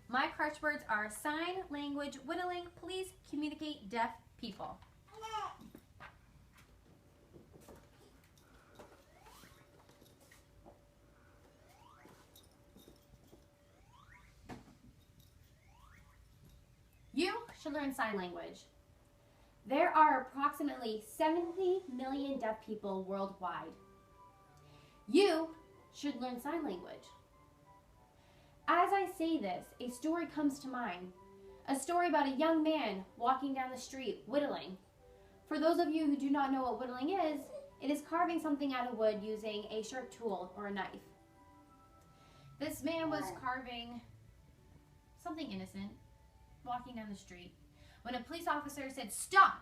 My catchwords are sign language whittling. Please communicate deaf people. You should learn sign language. There are approximately 70 million deaf people worldwide. You should learn sign language. As I say this, a story comes to mind. A story about a young man walking down the street whittling. For those of you who do not know what whittling is, it is carving something out of wood using a sharp tool or a knife. This man was carving something innocent, walking down the street, when a police officer said, "Stop!"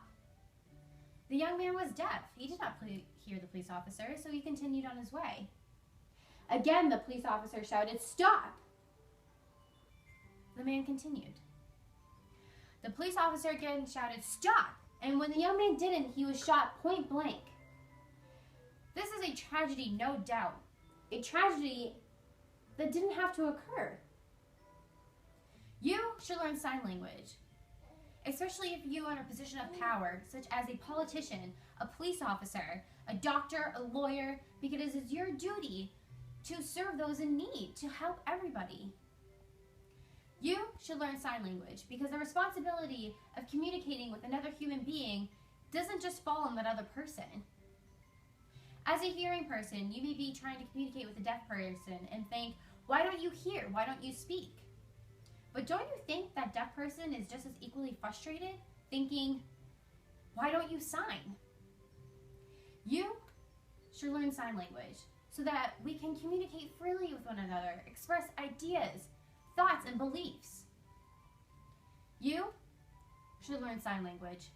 The young man was deaf. He did not hear the police officer, so he continued on his way. Again, the police officer shouted, "Stop!" The man continued. The police officer again shouted, "Stop!" And when the young man didn't, he was shot point blank. This is a tragedy, no doubt. A tragedy that didn't have to occur. You should learn sign language, especially if you are in a position of power, such as a politician, a police officer, a doctor, a lawyer, because it is your duty to serve those in need, to help everybody. You should learn sign language because the responsibility of communicating with another human being doesn't just fall on that other person. As a hearing person, you may be trying to communicate with a deaf person and think, "Why don't you hear? Why don't you speak?" But don't you think that deaf person is just as equally frustrated, thinking, "Why don't you sign?" You should learn sign language so that we can communicate freely with one another, express ideas, thoughts, and beliefs. You should learn sign language